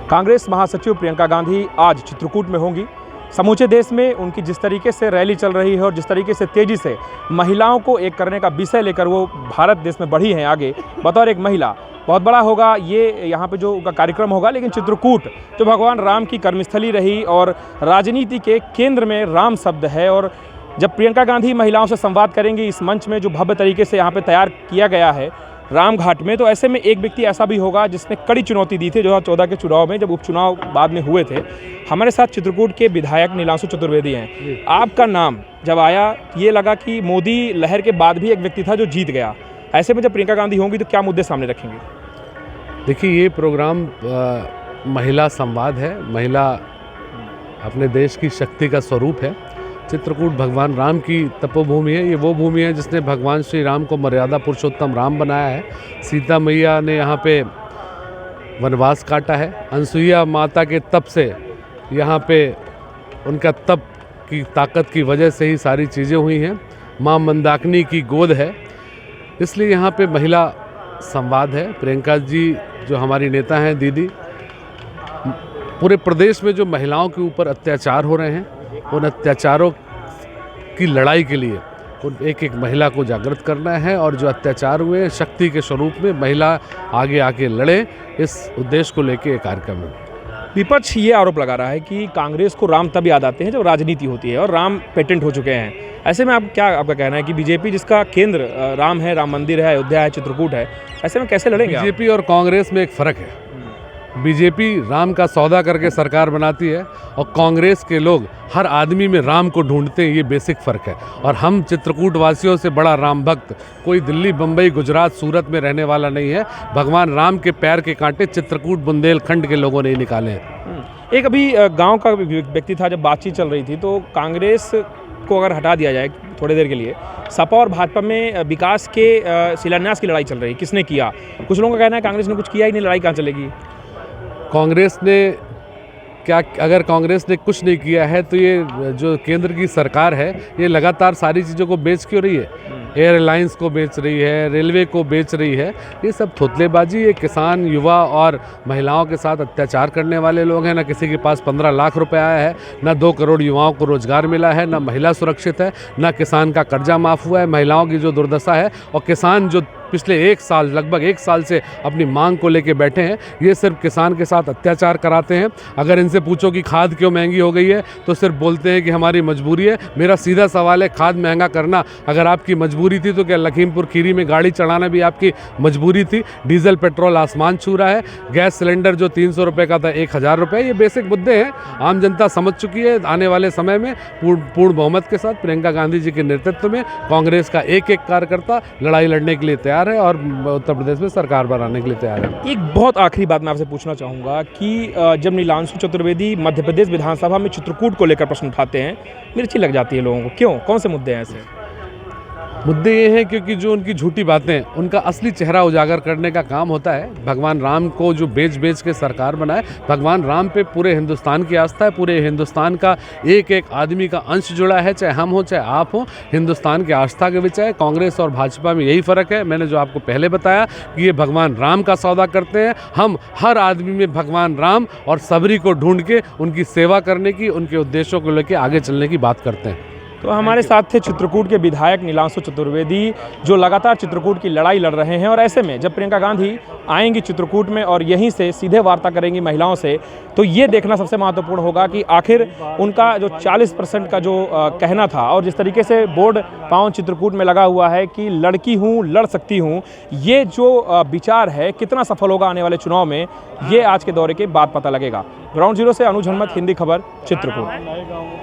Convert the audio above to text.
कांग्रेस महासचिव प्रियंका गांधी आज चित्रकूट में होंगी। समूचे देश में उनकी जिस तरीके से रैली चल रही है और जिस तरीके से तेज़ी से महिलाओं को एक करने का विषय लेकर वो भारत देश में बढ़ी हैं आगे बतौर एक महिला, बहुत बड़ा होगा ये यहाँ पे जो उनका कार्यक्रम होगा। लेकिन चित्रकूट जो भगवान राम की कर्मस्थली रही और राजनीति के केंद्र में राम शब्द है, और जब प्रियंका गांधी महिलाओं से संवाद करेंगी इस मंच में जो भव्य तरीके से यहाँ पे तैयार किया गया है राम घाट में, तो ऐसे में एक व्यक्ति ऐसा भी होगा जिसने कड़ी चुनौती दी थी 2014 के चुनाव में, जब उपचुनाव बाद में हुए थे। हमारे साथ चित्रकूट के विधायक नीलांशु चतुर्वेदी हैं। आपका नाम जब आया ये लगा कि मोदी लहर के बाद भी एक व्यक्ति था जो जीत गया। ऐसे में जब प्रियंका गांधी होंगी तो क्या मुद्दे सामने रखेंगे? देखिए, ये प्रोग्राम महिला संवाद है। महिला अपने देश की शक्ति का स्वरूप है। चित्रकूट भगवान राम की तपोभूमि है। ये वो भूमि है जिसने भगवान श्री राम को मर्यादा पुरुषोत्तम राम बनाया है। सीता मैया ने यहाँ पे वनवास काटा है। अनसुईया माता के तप से यहाँ पे उनका तप की ताकत की वजह से ही सारी चीज़ें हुई हैं। माँ मंदाकिनी की गोद है, इसलिए यहाँ पे महिला संवाद है। प्रियंका जी जो हमारी नेता हैं, दीदी, पूरे प्रदेश में जो महिलाओं के ऊपर अत्याचार हो रहे हैं उन अत्याचारों की लड़ाई के लिए उन एक एक महिला को जागृत करना है, और जो अत्याचार हुए शक्ति के स्वरूप में महिला आगे आके लड़े, इस उद्देश्य को लेके एक कार्यक्रम है। विपक्ष ये आरोप लगा रहा है कि कांग्रेस को राम तभी याद आते हैं जब राजनीति होती है और राम पेटेंट हो चुके हैं। ऐसे में आपका कहना है कि बीजेपी जिसका केंद्र राम है, राम मंदिर है, अयोध्या है, चित्रकूट है, ऐसे में कैसे लड़ेंगे? बीजेपी और कांग्रेस में एक फ़र्क है। बीजेपी राम का सौदा करके सरकार बनाती है और कांग्रेस के लोग हर आदमी में राम को ढूंढते हैं। ये बेसिक फ़र्क है। और हम चित्रकूट वासियों से बड़ा राम भक्त कोई दिल्ली, बम्बई, गुजरात, सूरत में रहने वाला नहीं है। भगवान राम के पैर के कांटे चित्रकूट बुंदेलखंड के लोगों ने ही निकाले हैं। एक अभी गांव का व्यक्ति था, जब बातचीत चल रही थी तो कांग्रेस को अगर हटा दिया जाए थोड़ी देर के लिए, सपा और भाजपा में विकास के शिलान्यास की लड़ाई चल रही है, किसने किया? कुछ लोगों का कहना है कांग्रेस ने कुछ किया ही नहीं, लड़ाई कहाँ चलेगी? कांग्रेस ने क्या, अगर कांग्रेस ने कुछ नहीं किया है तो ये जो केंद्र की सरकार है ये लगातार सारी चीज़ों को बेच क्यों रही है? एयरलाइंस को बेच रही है, रेलवे को बेच रही है। ये सब थोतलेबाजी। ये किसान, युवा और महिलाओं के साथ अत्याचार करने वाले लोग हैं। ना किसी के पास 15 लाख रुपए आया है, ना 2 करोड़ युवाओं को रोजगार मिला है, ना महिला सुरक्षित है, ना किसान का कर्जा माफ़ हुआ है। महिलाओं की जो दुर्दशा है, और किसान जो पिछले लगभग एक साल से अपनी मांग को लेके बैठे हैं, ये सिर्फ किसान के साथ अत्याचार कराते हैं। अगर इनसे पूछो कि खाद क्यों महंगी हो गई है तो सिर्फ बोलते हैं कि हमारी मजबूरी है। मेरा सीधा सवाल है, खाद महंगा करना अगर आपकी मजबूरी थी तो क्या लखीमपुर खीरी में गाड़ी चढ़ाना भी आपकी मजबूरी थी? डीजल पेट्रोल आसमान छू रहा है। गैस सिलेंडर जो 300 रुपये का था 1000 रुपये। ये बेसिक मुद्दे हैं, आम जनता समझ चुकी है। आने वाले समय में पूर्ण बहुमत के साथ प्रियंका गांधी जी के नेतृत्व में कांग्रेस का एक एक कार्यकर्ता लड़ाई लड़ने के लिए तैयार है और उत्तर प्रदेश में सरकार बनाने के लिए तैयार है। एक बहुत आखिरी बात मैं आपसे पूछना चाहूँगा कि जब नीलांशु चतुर्वेदी मध्य प्रदेश विधानसभा में चित्रकूट को लेकर प्रश्न उठाते हैं, मिर्ची लग जाती है लोगों को, क्यों? कौन से मुद्दे हैं ऐसे? मुद्दे ये हैं क्योंकि जो उनकी झूठी बातें, उनका असली चेहरा उजागर करने का काम होता है। भगवान राम को जो बेच के सरकार बनाए, भगवान राम पे पूरे हिंदुस्तान की आस्था है। पूरे हिंदुस्तान का एक एक आदमी का अंश जुड़ा है, चाहे हम हो चाहे आप हो। हिंदुस्तान की आस्था के विषय कांग्रेस और भाजपा में यही फ़र्क है। मैंने जो आपको पहले बताया कि ये भगवान राम का सौदा करते हैं। हम हर आदमी में भगवान राम और सबरी को ढूंढ के उनकी सेवा करने की, उनके उद्देश्यों को लेकर आगे चलने की बात करते हैं। तो हमारे साथ थे चित्रकूट के विधायक नीलांशु चतुर्वेदी, जो लगातार चित्रकूट की लड़ाई लड़ रहे हैं। और ऐसे में जब प्रियंका गांधी आएंगी चित्रकूट में और यहीं से सीधे वार्ता करेंगी महिलाओं से, तो ये देखना सबसे महत्वपूर्ण होगा कि आखिर उनका जो 40% का जो कहना था, और जिस तरीके से बोर्ड पाँव चित्रकूट में लगा हुआ है कि लड़की हूँ, लड़ सकती हूँ, ये जो विचार है कितना सफल होगा आने वाले चुनाव में, ये आज के दौरे के बाद पता लगेगा। ग्राउंड जीरो से अनुज हनुमत, हिंदी खबर, चित्रकूट।